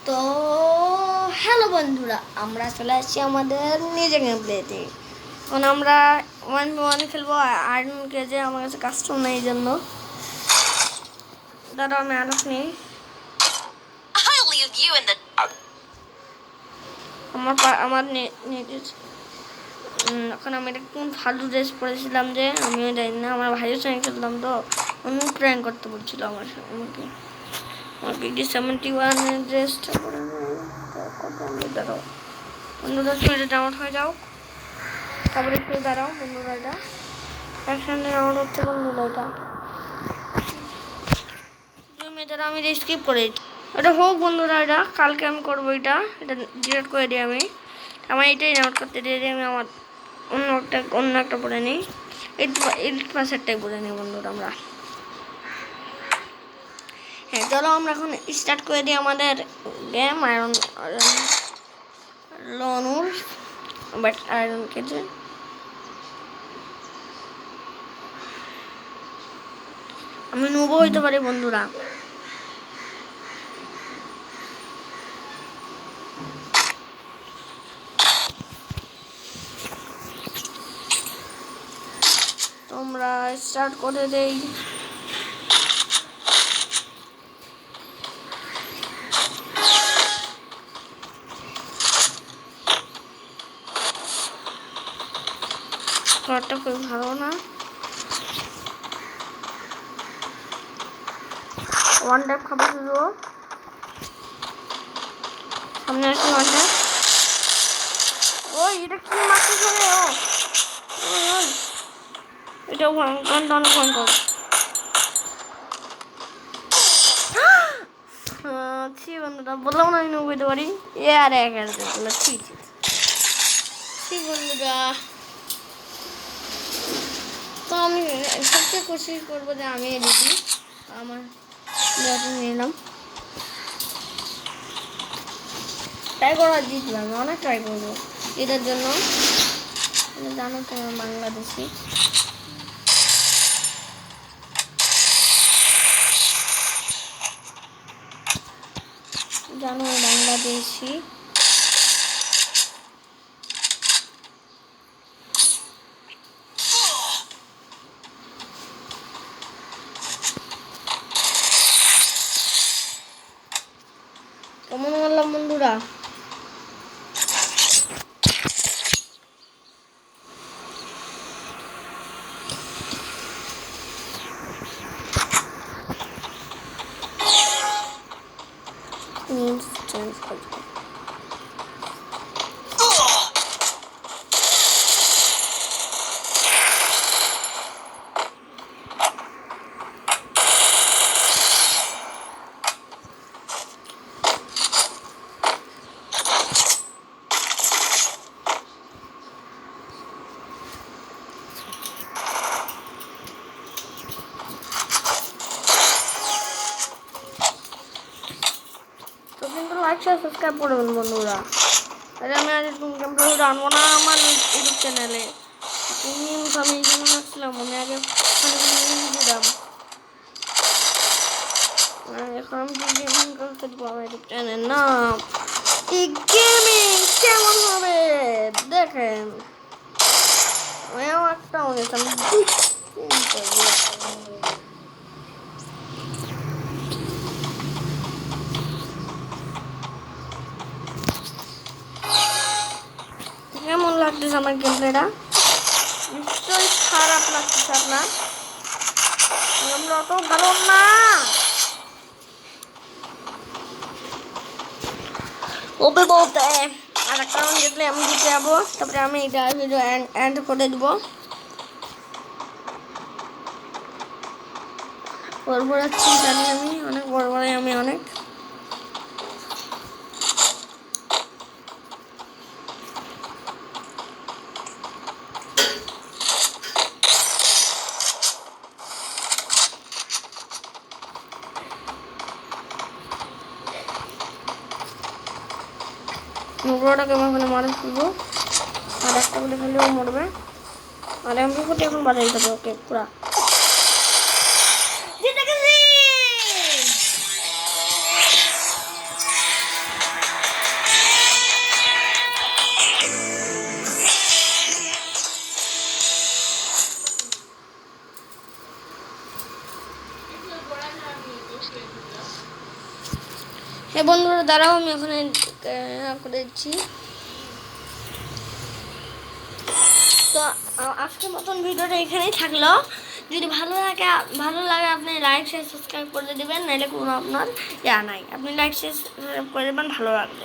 তো হ্যালো বন্ধুরা, আমরা চলে আসছি আমাদের নিজে গেম প্লেতে। এখন আমরা 1v1 খেলবো। আয়রন কেজে আমার কাছে কাস্টম নেই, এই জন্য দাঁড়াও আমি আলোক নেই। আমার এখন আমি একটা কোন ফালতু ড্রেস পরেছিলাম যে আমিও জানি না। আমার ভাইয়ের সঙ্গে খেলতাম তো প্র্যাঙ্ক করতে বলছিল আমাকে আমাকে D71 ড্রেসটা পরে দাঁড়াও বন্ধুরা, ছুঁড়ে ডাউনলোড হয়ে যাও। তারপরে একটু দাঁড়াও বন্ধুরা, এটা একসাথে ডাউনলোড হচ্ছে বন্ধুরা। এটা আমি স্কিপ করে এটা হোক বন্ধুরা, এটা কালকে আমি করবো। এটা ডিলিট করে দিই আমি। আমার এটাই ডাউনলোড করতে দিয়ে আমি আমার অন্য একটা পড়ে নিই। 8% পড়ে নিই বন্ধুরা আমরা। হ্যাঁ চলো আমরা এখন স্টার্ট করে দিই আমাদের game iron lone wolf but iron কেজে। আমি নুবো হইতে পারি বন্ধুরা। তোমরা স্টার্ট করে দেই। ঘরটা খুব ভালো না। ওয়ান ট্যাপ খাবো শুধু। সামনে আসি ওয়ান ট্যাপ। ওই এটা কি মারতে চলে ও এটা অনেক ভয়ঙ্কর। ছি বন্ধুরা, বললাম না আমি নেবো হইতে পারি। এ আর এক ঠিক বন্ধুরা। তো আমি সবচেয়ে কোশিশ করবো যে আমি দিদি আমার নিলাম ট্রাই করা জিতবো। আমি অনেক ট্রাই করবো এটার জন্য। জানো তোমার বাংলাদেশি বাংলাদেশি কেমন বললাম বন্ধুরা। চেঞ্জ করবো। সাবস্ক্রাইব করবেন বন্ধুরা। আরে আমি আজ কম্পিউটার আনবো না আমার ইউটিউব চ্যানেলে। আমি এই জন্য আসছিলাম। আমি আগে দিলাম এখন আমি গেমিং করতে দেবো আমার ইউটিউব চ্যানেল নাম এই গেমিং। কেমন হবে দেখেন। আমিও একটা অনেক কেমন লাগতেছে আমার গেম প্লেটা? নিশ্চয়ই খারাপ লাগতেছে আপনার। আমরা অত ভালো না। ওপে বলতে আর একটা রাউন্ড জিতলে আমি জিতে যাবো। তারপরে আমি এটা ভিডিও এন্ড করে দেবো। বড়বড়াচ্ছি জানি আমি অনেক বড়বড়াই আমি অনেক। নোংরাটাকে আমি ওখানে মারা ফেলবো। আর একটা বলে ফেললেও মরবে। আর আমি এখন বাজাই দেবো ওকে পুরা। হ্যাঁ বন্ধুরা, দাঁড়াও আমি ওখানে করেছি। তো আজকের মতন ভিডিওটা এখানেই থাকলো। যদি ভালো লাগে আপনি লাইক শেয়ার সাবস্ক্রাইব করে দেবেন, নাহলে কোনো আপনার নাই, আপনি লাইক শেয়ার সাবস্ক্রাইব করে দেবেন ভালো লাগবে।